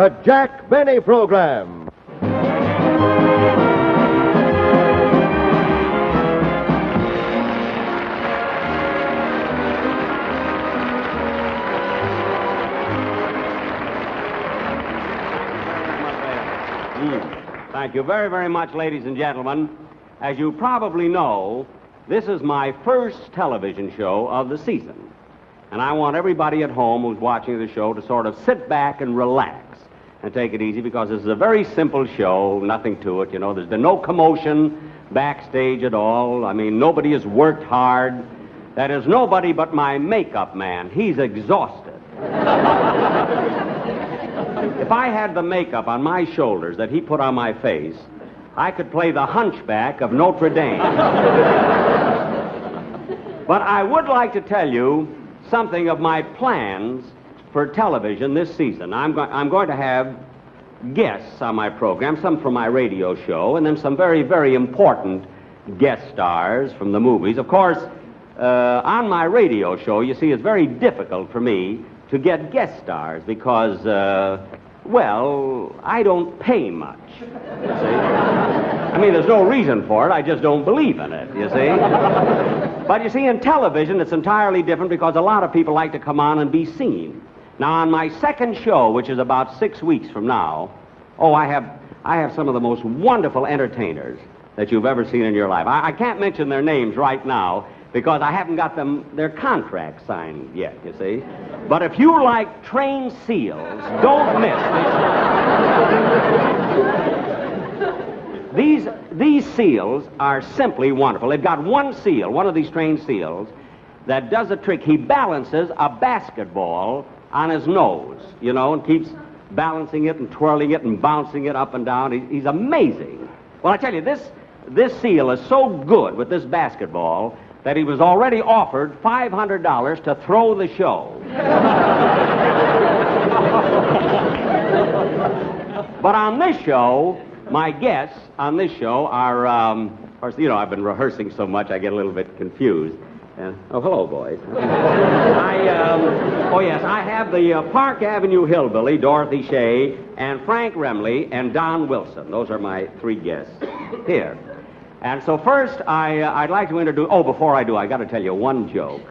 The Jack Benny Program. Thank you very, very much, ladies and gentlemen. As you probably know, this is my first television show of the season. And I want everybody at home who's watching the show to sort of sit back and relax and take it easy, because this is a very simple show, nothing to it. You know, there's been no commotion backstage at all. I mean, nobody has worked hard. That is, nobody but my makeup man. He's exhausted. If I had the makeup on my shoulders that he put on my face, I could play the Hunchback of Notre Dame. But I would like to tell you something of my plans for television this season. I'm going to have guests on my program, some from my radio show, and then some very, very important guest stars from the movies. Of course, on my radio show, you see, it's very difficult for me to get guest stars because, well, I don't pay much, you see. I mean, there's no reason for it. I just don't believe in it, you see. But you see, in television, it's entirely different because a lot of people like to come on and be seen. Now, on my second show, which is about 6 weeks from now, I have some of the most wonderful entertainers that you've ever seen in your life. I can't mention their names right now because I haven't got their contracts signed yet, you see. But if you like trained seals, don't miss this. These seals are simply wonderful. They've got one seal, one of these trained seals, that does a trick. He balances a basketball on his nose, you know, and keeps balancing it and twirling it and bouncing it up and down. He's amazing. Well, I tell you, this seal is so good with this basketball that he was already offered $500 to throw the show. But on this show, my guests on this show are, of course, you know, I've been rehearsing so much I get a little bit confused. Hello, boys. I have the Park Avenue Hillbilly, Dorothy Shay, and Frank Remley, and Don Wilson. Those are my three guests here. And so first, I'd like to introduce... before I do, I got to tell you one joke,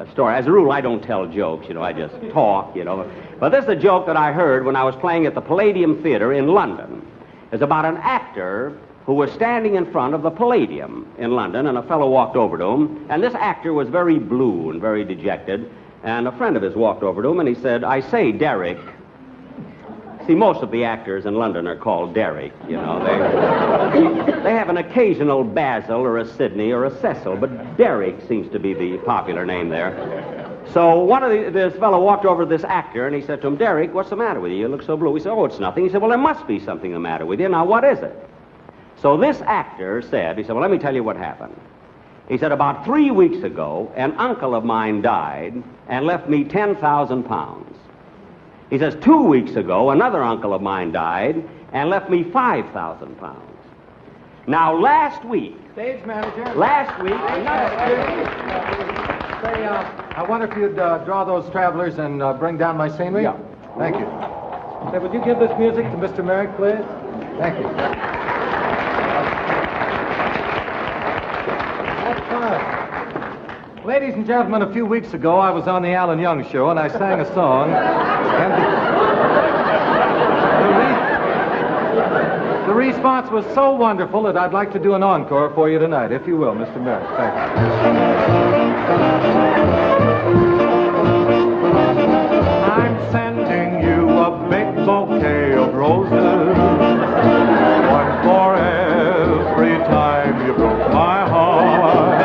a story. As a rule, I don't tell jokes, you know, I just talk, you know. But this is a joke that I heard when I was playing at the Palladium Theater in London. It's about an actor who was standing in front of the Palladium in London, and a fellow walked over to him, and this actor was very blue and very dejected, and a friend of his walked over to him, and he said, "I say, Derek." See, most of the actors in London are called Derek, you know. They have an occasional Basil or a Sidney or a Cecil, but Derek seems to be the popular name there. So this fellow walked over to this actor, and he said to him, "Derek, what's the matter with you? You look so blue." He said, "Oh, it's nothing." He said, "Well, there must be something the matter with you. Now, what is it?" So this actor said, "Well, let me tell you what happened." He said, "About 3 weeks ago, an uncle of mine died and left me 10,000 pounds. He says, 2 weeks ago, another uncle of mine died and left me 5,000 pounds. Now, last week..." Stage manager. Last week... Say, I wonder if you'd draw those travelers and bring down my scenery? Yeah. Thank you. Say, would you give this music to Mr. Merrick, please? Thank you. That's fine. Ladies and gentlemen, a few weeks ago, I was on the Alan Young Show, and I sang a song, and the response was so wonderful that I'd like to do an encore for you tonight, if you will, Mr. Merrick. Thank you. I'm sending you a big bouquet of roses, one for every time you broke my heart.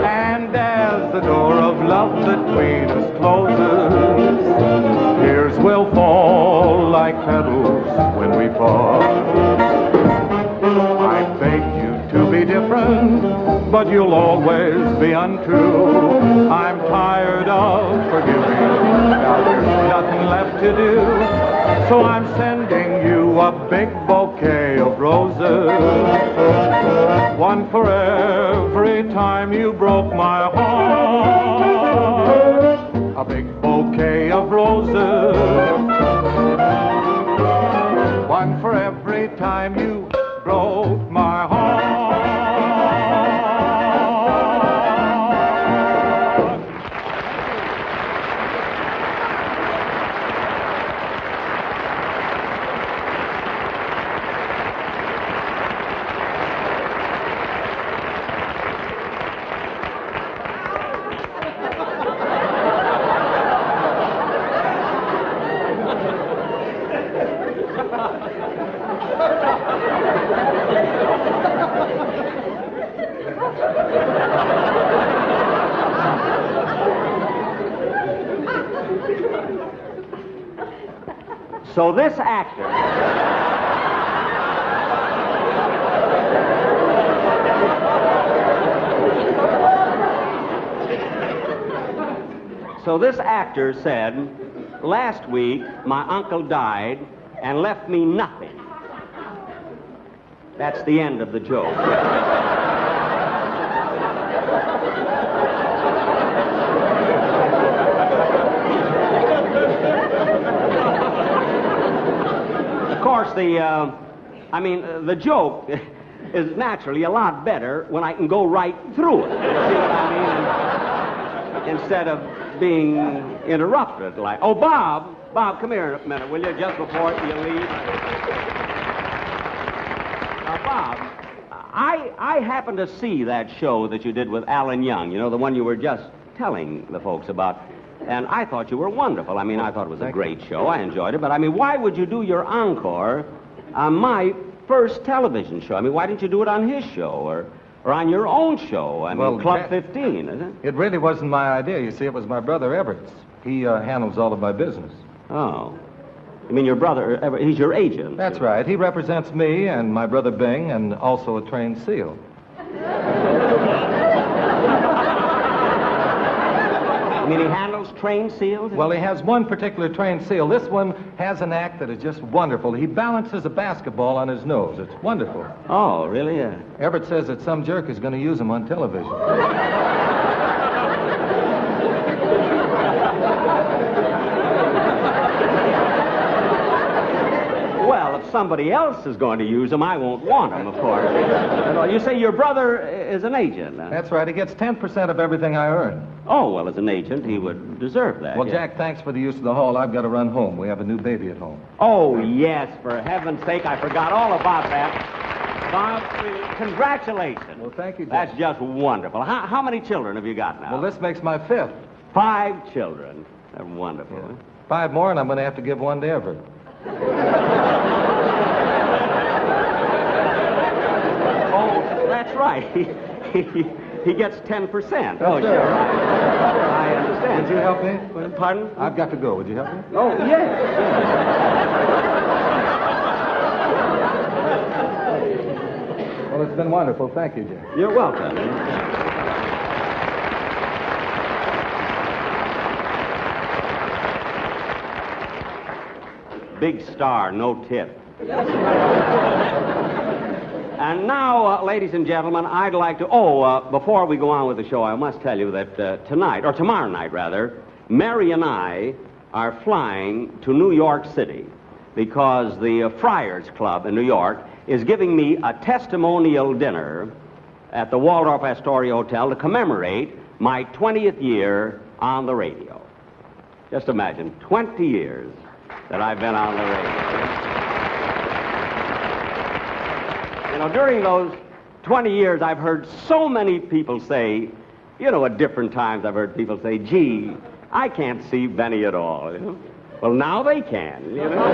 And as the door of love between us closes, tears will fall like petals when we part. I beg you to be different, but you'll always be untrue. I'm tired of forgiving, now there's nothing left to do. So I'm sending you a big bouquet of roses, one for every time you broke my heart. A big bouquet of roses So this actor... So this actor said, last week my uncle died and left me nothing. That's the end of the joke. Of course, the joke is naturally a lot better when I can go right through it. You see what I mean? Instead of being interrupted, like, oh, Bob, come here a minute, will you, just before you leave? Bob, I happened to see that show that you did with Alan Young, you know, the one you were just telling the folks about, and I thought you were wonderful. I mean, I thought it was a great show. I enjoyed it, but, I mean, why would you do your encore on my first television show? I mean, why didn't you do it on his show, or on your own show? I mean, Club 15, isn't it? It really wasn't my idea. You see, it was my brother Everett's. He handles all of my business. Oh. You mean your brother, he's your agent? That's right. He represents me and my brother Bing and also a trained SEAL. You mean he handles trained SEALs? Well, he has one particular trained SEAL. This one has an act that is just wonderful. He balances a basketball on his nose. It's wonderful. Oh, really? Yeah. Everett says that some jerk is going to use him on television. Well, if somebody else is going to use him, I won't want him, of course. You say your brother is an agent, huh? That's right. He gets 10% of everything I earn. Oh, well, as an agent, he would deserve that. Well, yes. Jack, thanks for the use of the hall. I've got to run home. We have a new baby at home. Oh, yes, for heaven's sake, I forgot all about that. Bob, congratulations. Well, thank you, Jack. That's just wonderful. How many children have you got now? Well, this makes my 5th. 5 children. That's wonderful. Yeah. 5 more, and I'm going to have to give one to Everett. Oh, that's right. He gets 10%. Oh, sure. I understand. Would you help me? Pardon? I've got to go. Would you help me? Oh, yes. Well, it's been wonderful. Thank you, Jack. You're welcome. Big star, no tip. And now, ladies and gentlemen, I'd like to... before we go on with the show, I must tell you that tonight, or tomorrow night, rather, Mary and I are flying to New York City because the Friars Club in New York is giving me a testimonial dinner at the Waldorf Astoria Hotel to commemorate my 20th year on the radio. Just imagine, 20 years that I've been on the radio. You know, during those 20 years, I've heard so many people say, you know, at different times I've heard people say, gee, I can't see Benny at all. You know? Well, now they can, you know.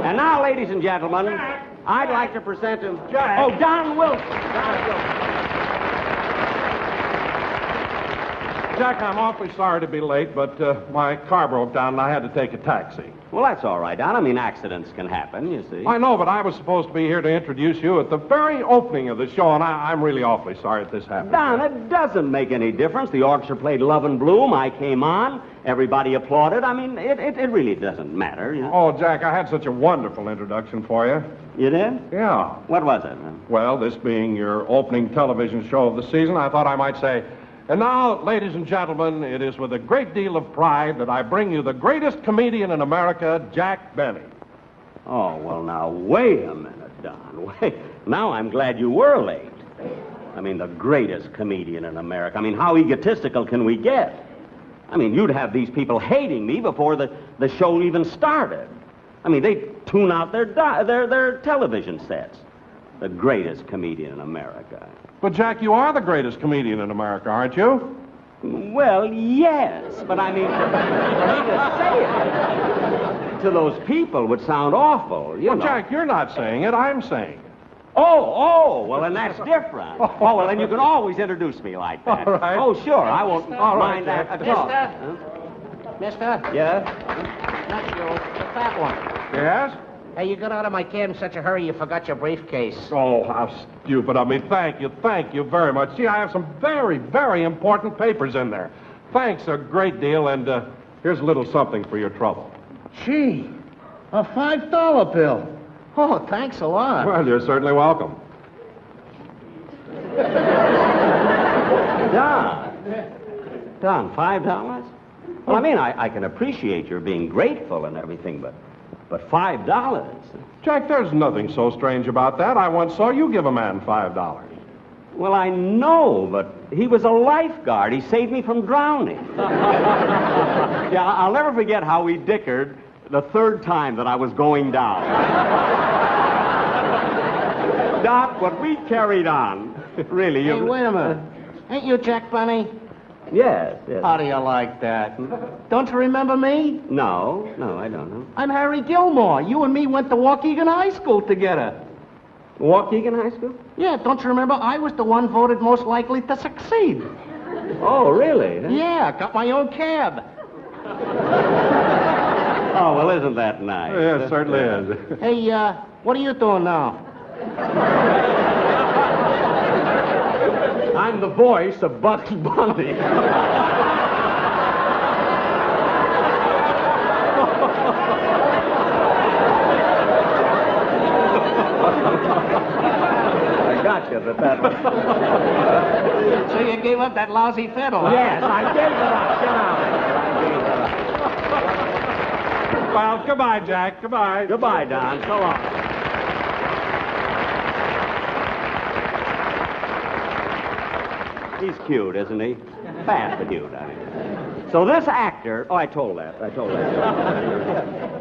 And now, ladies and gentlemen, I'd like to present him... Jack. Oh, Don Wilson. Don Wilson. Jack, I'm awfully sorry to be late, but my car broke down and I had to take a taxi. Well, that's all right, Don. I mean, accidents can happen, you see. I know, but I was supposed to be here to introduce you at the very opening of the show, and I'm really awfully sorry that this happened. Don, it doesn't make any difference. The orchestra played Love and Bloom. I came on. Everybody applauded. I mean, it really doesn't matter, you know. Oh, Jack, I had such a wonderful introduction for you. You did? Yeah. What was it? Well, this being your opening television show of the season, I thought I might say, and now, ladies and gentlemen, it is with a great deal of pride that I bring you the greatest comedian in America, Jack Benny. Oh, well, now, wait a minute, Don. Wait. Now I'm glad you were late. I mean, the greatest comedian in America. I mean, how egotistical can we get? I mean, you'd have these people hating me before the show even started. I mean, they'd tune out their television sets. The greatest comedian in America. But, Jack, you are the greatest comedian in America, aren't you? Well, yes, but I mean, for me to say it to those people would sound awful, you know. Jack, you're not saying it, I'm saying it. Oh, well, then that's different. Oh, well, then you can always introduce me like that. All right. Oh, sure, I won't mind Jack. that at all. Mister? Yeah? Not you. The fat one. Yes? Hey, you got out of my cab in such a hurry you forgot your briefcase. Oh, how stupid of me. Thank you very much. See, I have some very, very important papers in there. Thanks a great deal, and here's a little something for your trouble. Gee, a $5 bill. Oh, thanks a lot. Well, you're certainly welcome. Don, $5? Well, I mean, I can appreciate your being grateful and everything, but $5? Jack, there's nothing so strange about that. I once saw you give a man $5. Well, I know, but he was a lifeguard. He saved me from drowning. Yeah, I'll never forget how we dickered the third time that I was going down. Doc, what we carried on, really. Hey, wait a minute. Ain't you Jack Benny? Yes. How do you like that? Don't you remember me? No, I don't know. I'm Harry Gilmore. You and me went to Waukegan High School together. Waukegan High School? Yeah, don't you remember? I was the one voted most likely to succeed. Oh, really? Huh? Yeah, got my own cab. Oh, well, isn't that nice? Yeah, it certainly is. Hey, what are you doing now? I'm the voice of Bugs Bunny. I got you at that one. So you gave up that lousy fiddle, huh? Yes, I gave it up. Get out of here. Well, goodbye, Jack. Goodbye. Goodbye, Don. So long. He's cute, isn't he? Fast but cute, I mean. So this actor... Oh, I told that.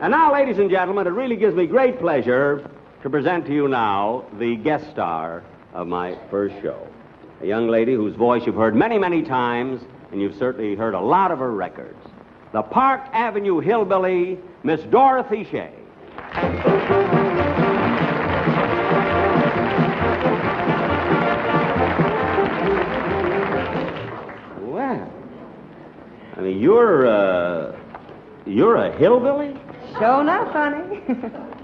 And now, ladies and gentlemen, it really gives me great pleasure to present to you now the guest star of my first show. A young lady whose voice you've heard many, many times, and you've certainly heard a lot of her records. The Park Avenue Hillbilly, Miss Dorothy Shay. Well, I mean, you're a hillbilly? Sure enough, honey.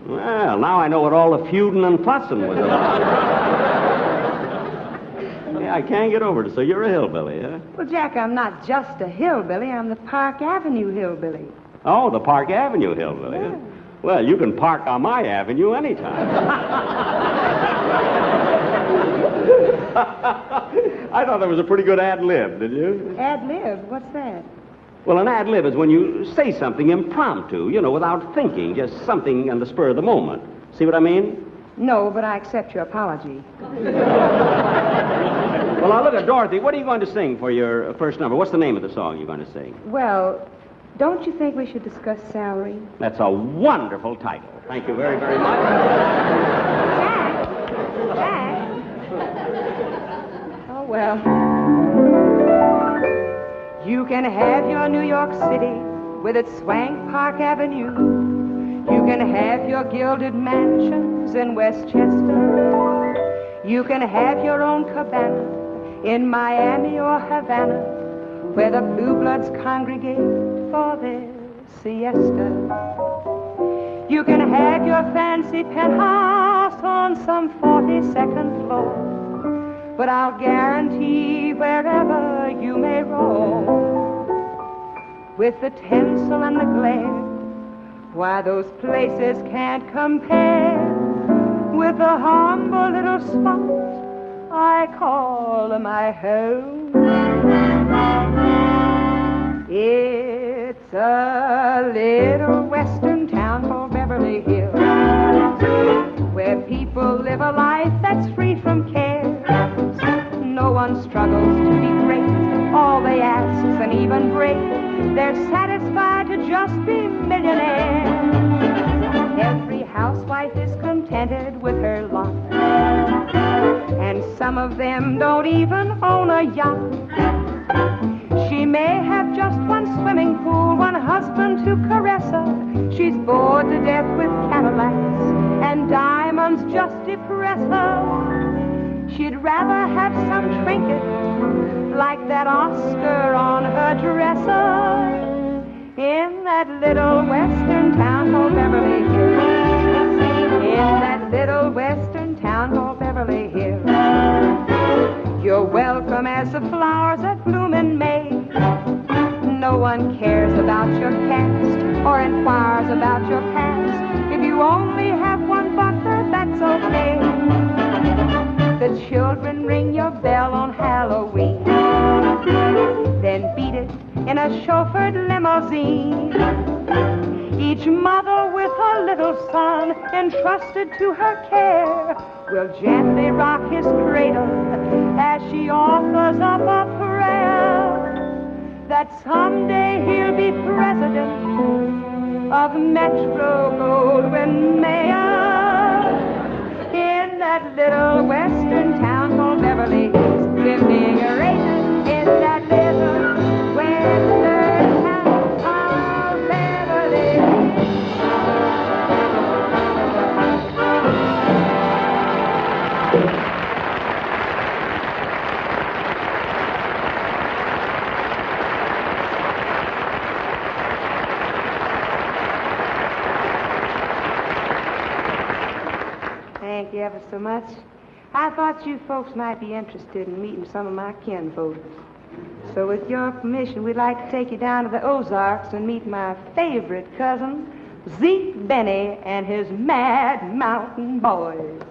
Well, now I know what all the feuding and fussing was about. Yeah, I can't get over it. So you're a hillbilly, huh? Well, Jack, I'm not just a hillbilly. I'm the Park Avenue Hillbilly. Oh, the Park Avenue Hillbilly, huh? Well, you can park on my avenue anytime. I thought that was a pretty good ad-lib, did you? Ad-lib? What's that? Well, an ad-lib is when you say something impromptu, you know, without thinking, just something on the spur of the moment. See what I mean? No, but I accept your apology. Well, now look at Dorothy. What are you going to sing for your first number? What's the name of the song you're going to sing? Well, don't you think we should discuss salary? That's a wonderful title. Thank you very, very much. Jack. Oh, well. You can have your New York City with its swank Park Avenue. You can have your gilded mansions in Westchester. You can have your own cabana in Miami or Havana, where the blue bloods congregate for their siesta. You can have your fancy penthouse on some 42nd floor, but I'll guarantee wherever you may roam, with the tinsel and the glare, why, those places can't compare with the humble little spot I call my home. It's a little western town called Beverly Hills, where people live a life that's free from care. No one struggles to be great. All they ask is an even break. They're satisfied to just be millionaires. Every housewife is contented with her lot, and some of them don't even own a yacht. She may have just one swimming pool, one husband to caress her. She's bored to death with Cadillacs, and diamonds just depress her. She'd rather have some trinket like that Oscar on her dresser that little western town called Beverly Hills. In that little western town called Beverly Hills. You're welcome as the flowers that bloom in May. No one cares about your past or inquires about your past. If you only have one butler, that's okay. The children ring your bell on Halloween, then beat it in a chauffeured limousine. Each mother with her little son entrusted to her care will gently rock his cradle as she offers up a prayer that someday he'll be president of Metro Goldwyn Mayer. In that little western town called Beverly Hills, living a raisin in that little western town called Beverly Hills. Thank you ever so much. I thought you folks might be interested in meeting some of my kinfolks. So with your permission, we'd like to take you down to the Ozarks and meet my favorite cousin, Zeke Benny, and his Mad Mountain Boys.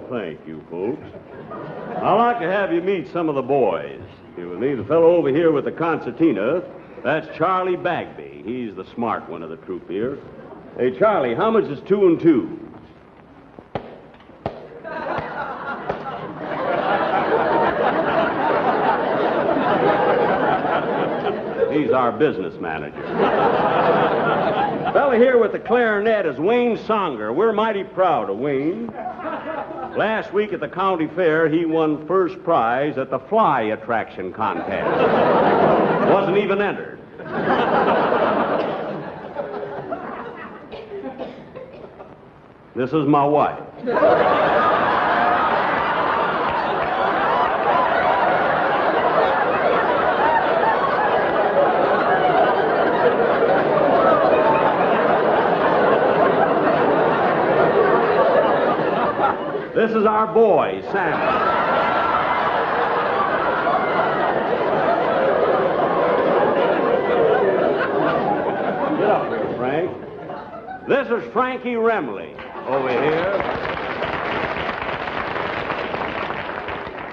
Thank you, folks. I'd like to have you meet some of the boys. You will need a fellow over here with the concertina. That's Charlie Bagby. He's the smart one of the troupe here. Hey, Charlie, how much is 2 and 2? He's our business manager. Fella here with the clarinet is Wayne Songer. We're mighty proud of Wayne. Last week at the county fair, he won first prize at the fly attraction contest. Wasn't even entered. This is my wife. This is our boy, Sam. Get up here, Frank. This is Frankie Remley over here.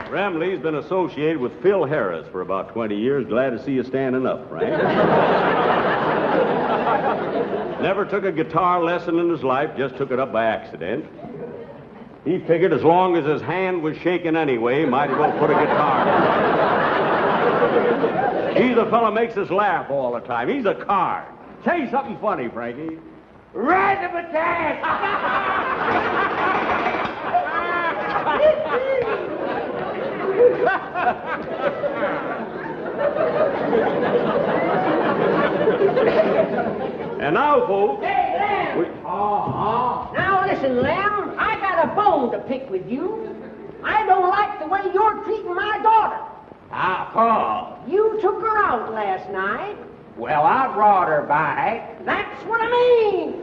Remley's been associated with Phil Harris for about 20 years. Glad to see you standing up, Frank. Never took a guitar lesson in his life, just took it up by accident. He figured as long as his hand was shaking anyway, might as well put a guitar in. He's a fella makes us laugh all the time. He's a card. Say something funny, Frankie. Right of attack! And now, folks... Hey, Lem! Now listen, Lem, I got a bone to pick with you. I don't like the way you're treating my daughter. How come? You took her out last night. Well, I brought her back. That's what I mean.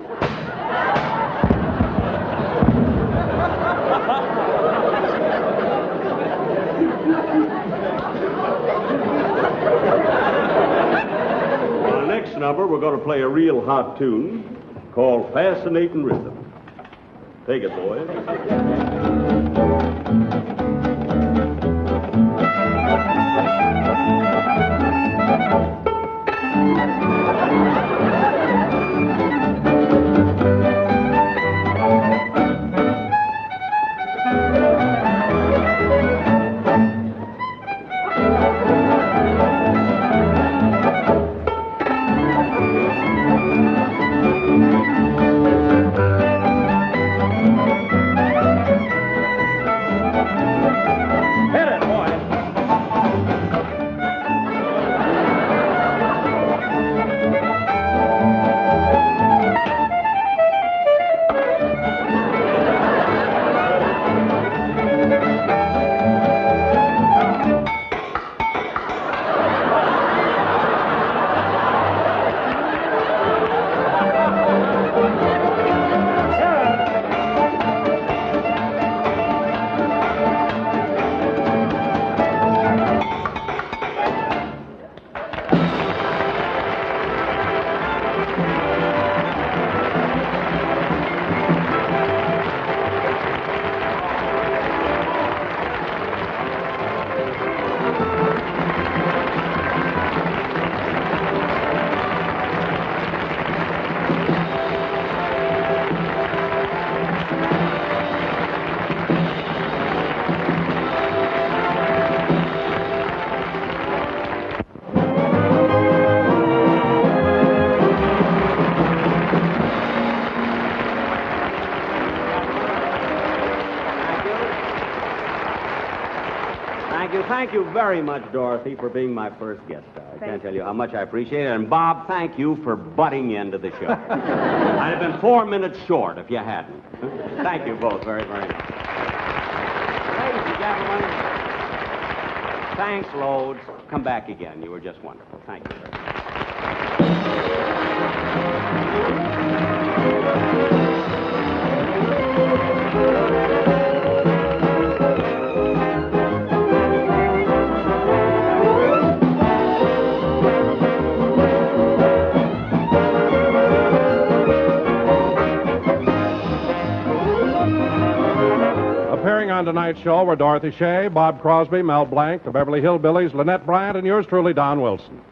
On the next number, we're going to play a real hot tune called Fascinating Rhythm. Take it, boys. Thank you very much, Dorothy, for being my first guest star. I can't tell you how much I appreciate it. And Bob, thank you for butting into the show. I'd have been 4 minutes short if you hadn't. Thank you both very, very much. Ladies and gentlemen, thanks loads. Come back again. You were just wonderful. Thank you very much. Appearing on tonight's show were Dorothy Shay, Bob Crosby, Mel Blanc, the Beverly Hillbillies, Lynette Bryant, and yours truly, Don Wilson.